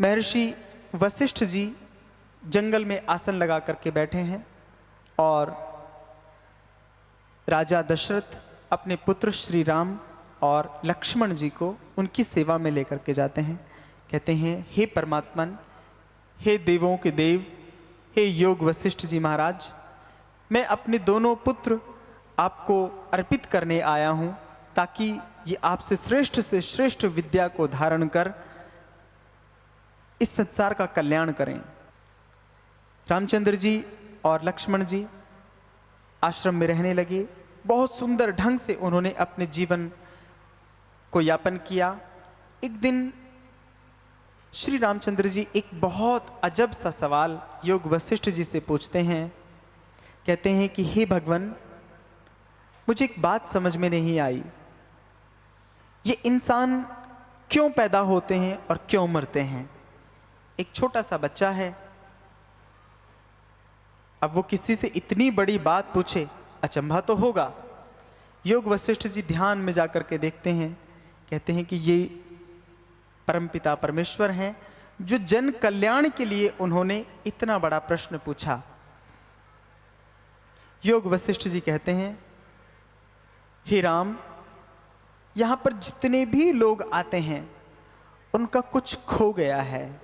महर्षि वशिष्ठ जी जंगल में आसन लगा करके बैठे हैं और राजा दशरथ अपने पुत्र श्री राम और लक्ष्मण जी को उनकी सेवा में लेकर के जाते हैं। कहते हैं, हे परमात्मन, हे देवों के देव, हे योग वशिष्ठ जी महाराज, मैं अपने दोनों पुत्र आपको अर्पित करने आया हूँ ताकि ये आपसे श्रेष्ठ से श्रेष्ठ विद्या को धारण कर इस संसार का कल्याण करें। रामचंद्र जी और लक्ष्मण जी आश्रम में रहने लगे। बहुत सुंदर ढंग से उन्होंने अपने जीवन को यापन किया। एक दिन श्री रामचंद्र जी एक बहुत अजब सा सवाल योग वशिष्ठ जी से पूछते हैं। कहते हैं कि हे भगवान, मुझे एक बात समझ में नहीं आई, ये इंसान क्यों पैदा होते हैं और क्यों मरते हैं? एक छोटा सा बच्चा है, अब वो किसी से इतनी बड़ी बात पूछे, अचंभा तो होगा। योग वशिष्ठ जी ध्यान में जाकर के देखते हैं। कहते हैं कि ये परमपिता परमेश्वर हैं जो जन कल्याण के लिए उन्होंने इतना बड़ा प्रश्न पूछा। योग वशिष्ठ जी कहते हैं, हे राम, यहां पर जितने भी लोग आते हैं उनका कुछ खो गया है।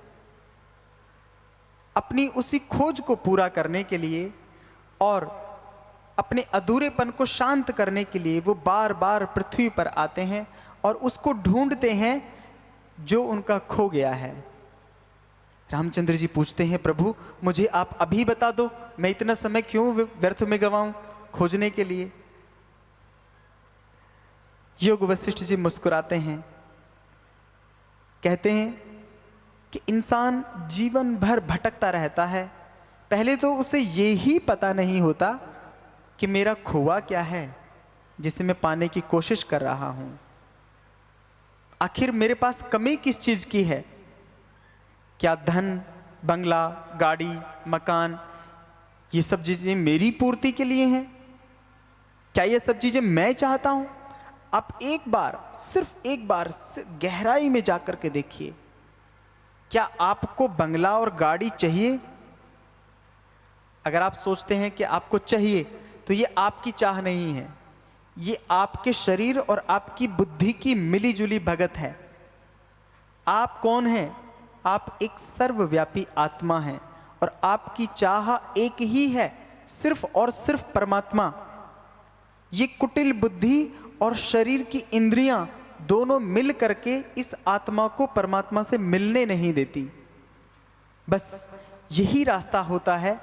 अपनी उसी खोज को पूरा करने के लिए और अपने अधूरेपन को शांत करने के लिए वो बार बार पृथ्वी पर आते हैं और उसको ढूंढते हैं जो उनका खो गया है। रामचंद्र जी पूछते हैं, प्रभु मुझे आप अभी बता दो, मैं इतना समय क्यों व्यर्थ में गवाऊं खोजने के लिए? योग वशिष्ठ जी मुस्कुराते हैं। कहते हैं कि इंसान जीवन भर भटकता रहता है। पहले तो उसे ये ही पता नहीं होता कि मेरा खोआ क्या है जिसे मैं पाने की कोशिश कर रहा हूं। आखिर मेरे पास कमी किस चीज की है? क्या धन, बंगला, गाड़ी, मकान, ये सब चीजें मेरी पूर्ति के लिए हैं? क्या ये सब चीजें मैं चाहता हूं? आप एक बार, सिर्फ एक बार गहराई में जाकर के देखिए, क्या आपको बंगला और गाड़ी चाहिए? अगर आप सोचते हैं कि आपको चाहिए तो ये आपकी चाह नहीं है, ये आपके शरीर और आपकी बुद्धि की मिलीजुली भगत है। आप कौन हैं? आप एक सर्वव्यापी आत्मा हैं और आपकी चाह एक ही है, सिर्फ और सिर्फ परमात्मा। ये कुटिल बुद्धि और शरीर की इंद्रियां दोनों मिल करके इस आत्मा को परमात्मा से मिलने नहीं देती। बस यही रास्ता होता है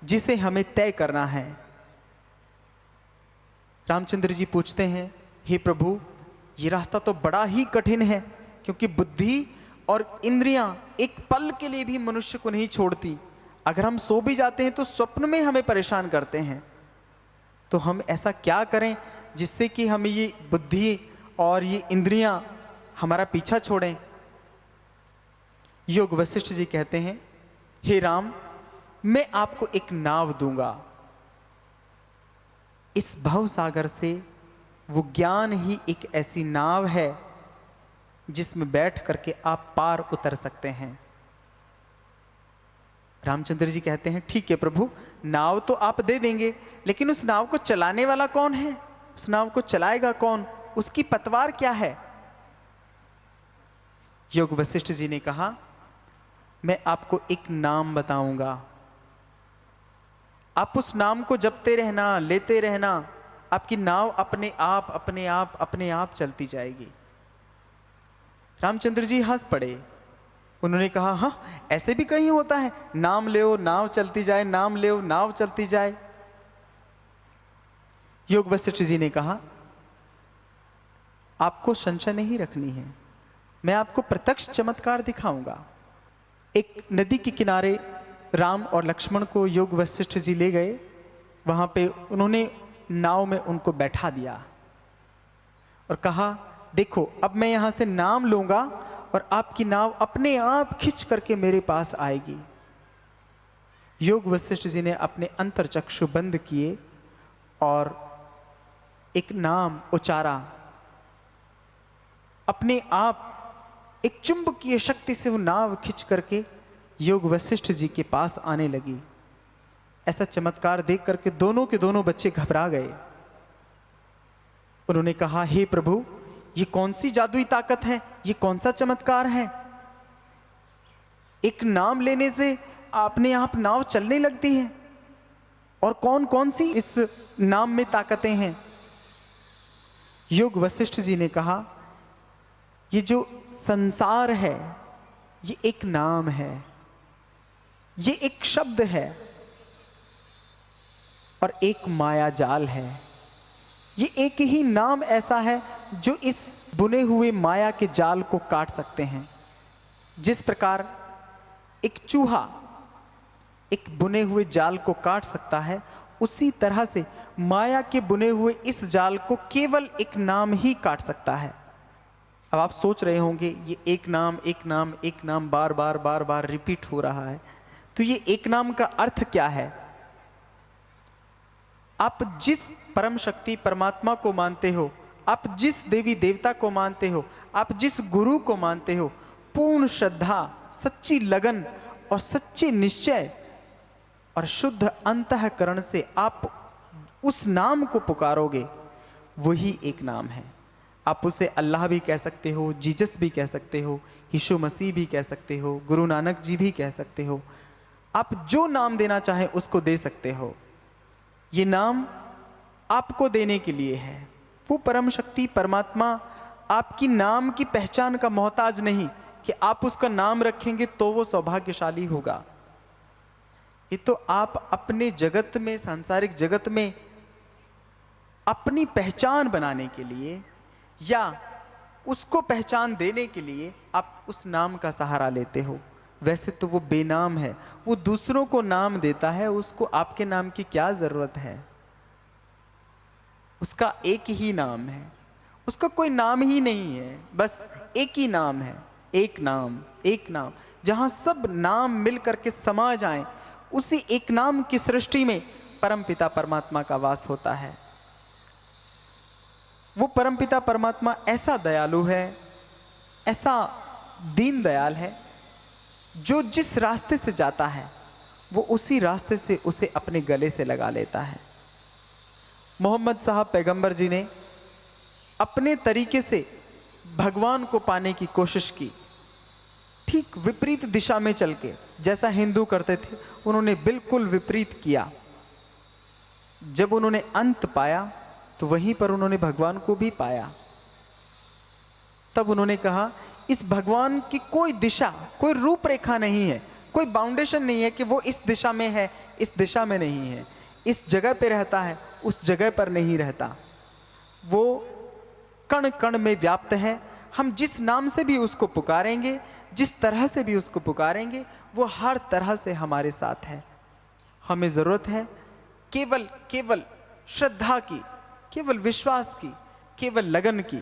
जिसे हमें तय करना है। रामचंद्र जी पूछते हैं, हे प्रभु, ये रास्ता तो बड़ा ही कठिन है, क्योंकि बुद्धि और इंद्रियां एक पल के लिए भी मनुष्य को नहीं छोड़ती। अगर हम सो भी जाते हैं तो स्वप्न में हमें परेशान करते हैं। तो हम ऐसा क्या करें जिससे कि हमें ये बुद्धि और ये इंद्रियां हमारा पीछा छोड़ें? योग वशिष्ठ जी कहते हैं, हे राम, मैं आपको एक नाव दूंगा। इस भव सागर से वो ज्ञान ही एक ऐसी नाव है जिसमें बैठ करके आप पार उतर सकते हैं। रामचंद्र जी कहते हैं, ठीक है प्रभु, नाव तो आप दे देंगे, लेकिन उस नाव को चलाने वाला कौन है? उस नाव को चलाएगा कौन? उसकी पतवार क्या है? योग वशिष्ठ जी ने कहा, मैं आपको एक नाम बताऊंगा, आप उस नाम को जपते रहना, लेते रहना, आपकी नाव अपने आप अपने आप अपने आप चलती जाएगी। रामचंद्र जी हंस पड़े। उन्होंने कहा, हाँ, ऐसे भी कहीं होता है, नाम लो नाव चलती जाए, नाम लो नाव चलती जाए। योग वशिष्ठ जी ने कहा, आपको संशय नहीं रखनी है, मैं आपको प्रत्यक्ष चमत्कार दिखाऊंगा। एक नदी के किनारे राम और लक्ष्मण को योग वशिष्ठ जी ले गए। वहां पे उन्होंने नाव में उनको बैठा दिया और कहा, देखो अब मैं यहां से नाम लूंगा और आपकी नाव अपने आप खिंच करके मेरे पास आएगी। योग वशिष्ठ जी ने अपने अंतरचक्षु बंद किए और एक नाम उचारा। अपने आप एक चुंबकीय शक्ति से वो नाव खिंच करके योग वशिष्ठ जी के पास आने लगी। ऐसा चमत्कार देख करके दोनों के दोनों बच्चे घबरा गए। उन्होंने कहा, हे प्रभु, ये कौन सी जादुई ताकत है, ये कौन सा चमत्कार है? एक नाम लेने से अपने आप नाव चलने लगती है, और कौन कौन सी इस नाम में ताकतें हैं? योग वशिष्ठ जी ने कहा, ये जो संसार है ये एक नाम है, ये एक शब्द है और एक माया जाल है। ये एक ही नाम ऐसा है जो इस बुने हुए माया के जाल को काट सकते हैं। जिस प्रकार एक चूहा एक बुने हुए जाल को काट सकता है, उसी तरह से माया के बुने हुए इस जाल को केवल एक नाम ही काट सकता है। अब आप सोच रहे होंगे, ये एक नाम एक नाम एक नाम बार बार बार बार रिपीट हो रहा है, तो ये एक नाम का अर्थ क्या है? आप जिस परम शक्ति परमात्मा को मानते हो, आप जिस देवी देवता को मानते हो, आप जिस गुरु को मानते हो, पूर्ण श्रद्धा, सच्ची लगन और सच्चे निश्चय और शुद्ध अंतःकरण से आप उस नाम को पुकारोगे, वही एक नाम है। आप उसे अल्लाह भी कह सकते हो, जीसस भी कह सकते हो, यीशु मसीह भी कह सकते हो, गुरु नानक जी भी कह सकते हो। आप जो नाम देना चाहे उसको दे सकते हो। ये नाम आपको देने के लिए है। वो परम शक्ति परमात्मा आपकी नाम की पहचान का मोहताज नहीं कि आप उसका नाम रखेंगे तो वो सौभाग्यशाली होगा। ये तो आप अपने जगत में, सांसारिक जगत में अपनी पहचान बनाने के लिए या उसको पहचान देने के लिए आप उस नाम का सहारा लेते हो। वैसे तो वो बेनाम है, वो दूसरों को नाम देता है, उसको आपके नाम की क्या जरूरत है? उसका एक ही नाम है, उसका कोई नाम ही नहीं है, बस एक ही नाम है। एक नाम, एक नाम, जहां सब नाम मिल करके समा जाएं, उसी एक नाम की सृष्टि में परमपिता परमात्मा का वास होता है। वो परमपिता परमात्मा ऐसा दयालु है, ऐसा दीन दयाल है, जो जिस रास्ते से जाता है वो उसी रास्ते से उसे अपने गले से लगा लेता है। मोहम्मद साहब पैगंबर जी ने अपने तरीके से भगवान को पाने की कोशिश की, ठीक विपरीत दिशा में चल के। जैसा हिंदू करते थे उन्होंने बिल्कुल विपरीत किया। जब उन्होंने अंत पाया तो वहीं पर उन्होंने भगवान को भी पाया। तब उन्होंने कहा, इस भगवान की कोई दिशा, कोई रूपरेखा नहीं है, कोई बाउंडेशन नहीं है कि वो इस दिशा में है, इस दिशा में नहीं है, इस जगह पे रहता है, उस जगह पर नहीं रहता। वो कण कण में व्याप्त है। हम जिस नाम से भी उसको पुकारेंगे, जिस तरह से भी उसको पुकारेंगे, वो हर तरह से हमारे साथ है। हमें ज़रूरत है केवल केवल श्रद्धा की, केवल विश्वास की, केवल लगन की।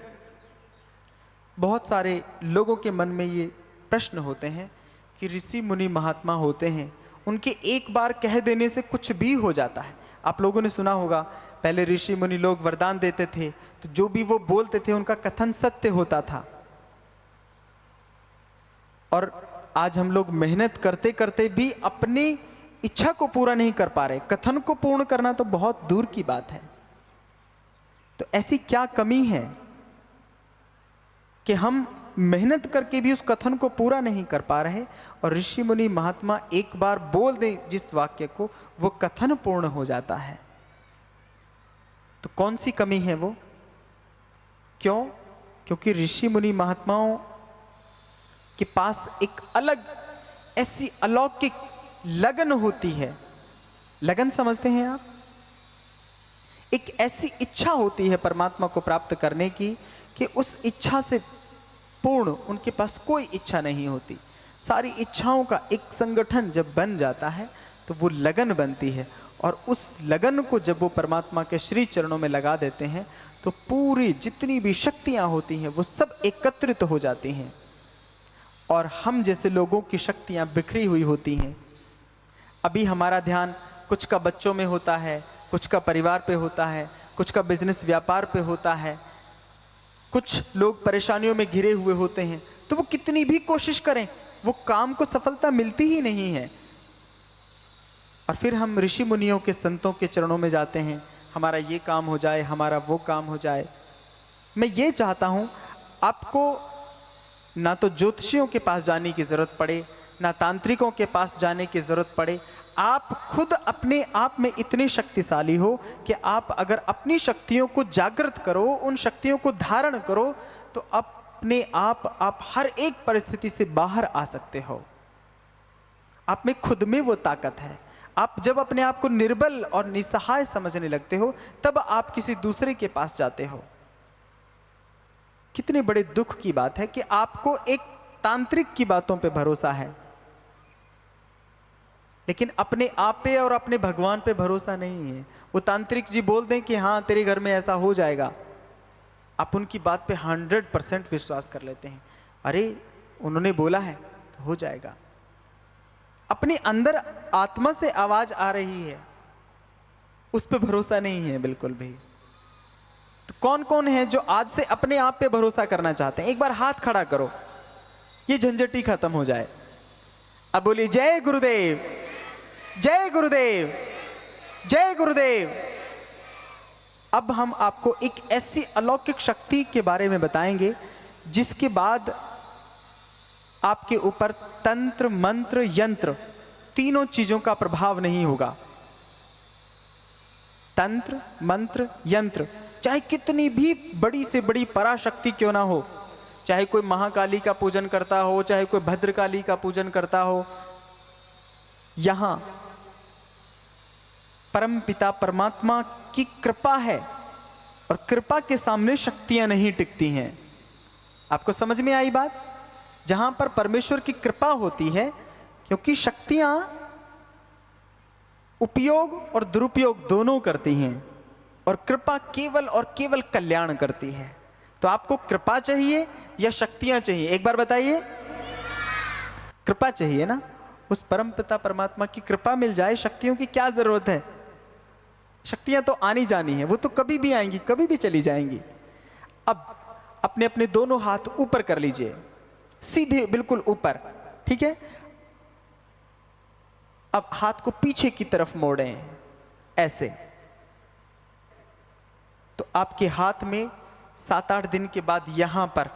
बहुत सारे लोगों के मन में ये प्रश्न होते हैं कि ऋषि मुनि महात्मा होते हैं, उनके एक बार कह देने से कुछ भी हो जाता है। आप लोगों ने सुना होगा, पहले ऋषि मुनि लोग वरदान देते थे तो जो भी वो बोलते थे उनका कथन सत्य होता था। और आज हम लोग मेहनत करते करते भी अपनी इच्छा को पूरा नहीं कर पा रहे। कथन को पूर्ण करना तो बहुत दूर की बात है। तो ऐसी क्या कमी है कि हम मेहनत करके भी उस कथन को पूरा नहीं कर पा रहे, और ऋषि मुनि महात्मा एक बार बोल दें जिस वाक्य को, वो कथन पूर्ण हो जाता है। तो कौन सी कमी है वो? क्यों? क्योंकि ऋषि मुनि महात्माओं के पास एक अलग ऐसी अलौकिक लगन होती है। लगन समझते हैं आप? एक ऐसी इच्छा होती है परमात्मा को प्राप्त करने की कि उस इच्छा से पूर्ण उनके पास कोई इच्छा नहीं होती। सारी इच्छाओं का एक संगठन जब बन जाता है तो वो लगन बनती है, और उस लगन को जब वो परमात्मा के श्री चरणों में लगा देते हैं तो पूरी जितनी भी शक्तियां होती हैं वो सब एकत्रित हो जाती हैं, और हम जैसे लोगों की शक्तियां बिखरी हुई होती हैं। अभी हमारा ध्यान कुछ का बच्चों में होता है, कुछ का परिवार पे होता है, कुछ का बिजनेस व्यापार पे होता है, कुछ लोग परेशानियों में घिरे हुए होते हैं, तो वो कितनी भी कोशिश करें, वो काम को सफलता मिलती ही नहीं है। और फिर हम ऋषि मुनियों के, संतों के चरणों में जाते हैं, हमारा ये काम हो जाए, हमारा वो काम हो जाए। मैं ये चाहता हूं आपको ना तो ज्योतिषियों के पास जाने की जरूरत पड़े, ना तांत्रिकों के पास जाने की जरूरत पड़े। आप खुद अपने आप में इतने शक्तिशाली हो कि आप अगर अपनी शक्तियों को जागृत करो, उन शक्तियों को धारण करो, तो अपने आप हर एक परिस्थिति से बाहर आ सकते हो। आप में खुद में वो ताकत है। आप जब अपने आप को निर्बल और निसहाय समझने लगते हो, तब आप किसी दूसरे के पास जाते हो। कितने बड़े दुख की बात है कि आपको एक तांत्रिक की बातों पे भरोसा है, लेकिन अपने आप पे और अपने भगवान पे भरोसा नहीं है। वो तांत्रिक जी बोल दें कि हाँ तेरे घर में ऐसा हो जाएगा, आप उनकी बात पे 100% विश्वास कर लेते हैं। अरे उन्होंने बोला है तो हो जाएगा। अपने अंदर आत्मा से आवाज आ रही है, उस पे भरोसा नहीं है बिल्कुल भी। तो कौन कौन है जो आज से अपने आप पे भरोसा करना चाहते हैं? एक बार हाथ खड़ा करो, ये झंझट ही खत्म हो जाए। अब बोलिए जय गुरुदेव, जय गुरुदेव, जय गुरुदेव। अब हम आपको एक ऐसी अलौकिक शक्ति के बारे में बताएंगे जिसके बाद आपके ऊपर तंत्र, मंत्र, यंत्र, तीनों चीजों का प्रभाव नहीं होगा। तंत्र, मंत्र, यंत्र, चाहे कितनी भी बड़ी से बड़ी पराशक्ति क्यों ना हो, चाहे कोई महाकाली का पूजन करता हो, चाहे कोई भद्रकाली का पूजन करता हो, यहां परम पिता परमात्मा की कृपा है और कृपा के सामने शक्तियां नहीं टिकती हैं। आपको समझ में आई बात? जहां पर परमेश्वर की कृपा होती है, क्योंकि शक्तियां उपयोग और दुरुपयोग दोनों करती हैं और कृपा केवल और केवल कल्याण करती है। तो आपको कृपा चाहिए या शक्तियां चाहिए? एक बार बताइए। कृपा चाहिए ना? उस परम पिता परमात्मा की कृपा मिल जाए, शक्तियों की क्या जरूरत है? शक्तियां तो आनी जानी है, वो तो कभी भी आएंगी, कभी भी चली जाएंगी। अब अपने अपने दोनों हाथ ऊपर कर लीजिए, सीधे बिल्कुल ऊपर, ठीक है? अब हाथ को पीछे की तरफ मोड़ें, ऐसे। तो आपके हाथ में 7-8 दिन के बाद यहां पर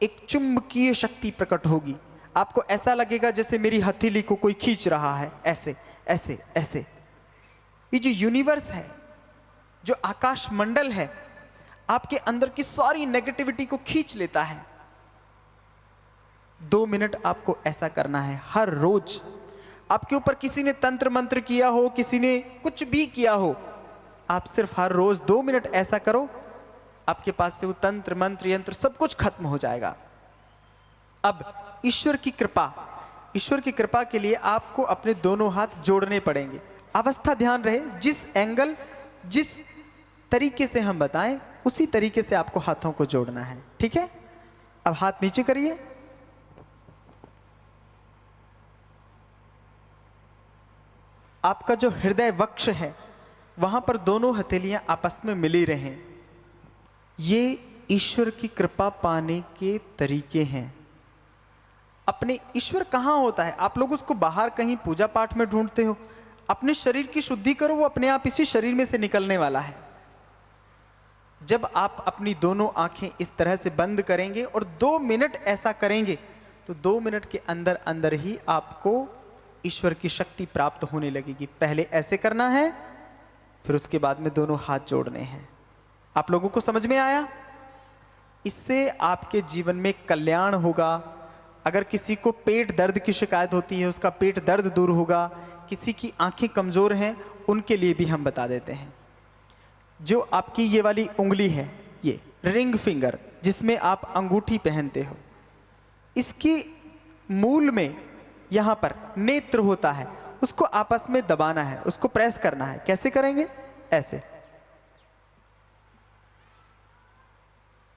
एक चुंबकीय शक्ति प्रकट होगी। आपको ऐसा लगेगा जैसे मेरी हथेली को कोई खींच रहा है, ऐसे ऐसे ऐसे। ये जो यूनिवर्स है, जो आकाश मंडल है, आपके अंदर की सारी नेगेटिविटी को खींच लेता है। 2 मिनट आपको ऐसा करना है हर रोज। आपके ऊपर किसी ने तंत्र मंत्र किया हो, किसी ने कुछ भी किया हो, आप सिर्फ हर रोज 2 मिनट ऐसा करो, आपके पास से वो तंत्र मंत्र यंत्र सब कुछ खत्म हो जाएगा। अब ईश्वर की कृपा, ईश्वर की कृपा के लिए आपको अपने दोनों हाथ जोड़ने पड़ेंगे। अवस्था ध्यान रहे, जिस एंगल, जिस तरीके से हम बताएं उसी तरीके से आपको हाथों को जोड़ना है, ठीक है? अब हाथ नीचे करिए। आपका जो हृदय वक्ष है, वहां पर दोनों हथेलियां आपस में मिली रहें। ये ईश्वर की कृपा पाने के तरीके हैं। अपने ईश्वर कहां होता है? आप लोग उसको बाहर कहीं पूजा पाठ में ढूंढते हो। अपने शरीर की शुद्धि करो, वो अपने आप इसी शरीर में से निकलने वाला है। जब आप अपनी दोनों आंखें इस तरह से बंद करेंगे और 2 मिनट ऐसा करेंगे, तो 2 मिनट के अंदर अंदर ही आपको ईश्वर की शक्ति प्राप्त होने लगेगी। पहले ऐसे करना है, फिर उसके बाद में दोनों हाथ जोड़ने हैं। आप लोगों को समझ में आया? इससे आपके जीवन में कल्याण होगा। अगर किसी को पेट दर्द की शिकायत होती है, उसका पेट दर्द दूर होगा। किसी की आंखें कमजोर हैं, उनके लिए भी हम बता देते हैं। जो आपकी ये वाली उंगली है, ये रिंग फिंगर, जिसमें आप अंगूठी पहनते हो, इसकी मूल में यहां पर नेत्र होता है, उसको आपस में दबाना है, उसको प्रेस करना है। कैसे करेंगे? ऐसे।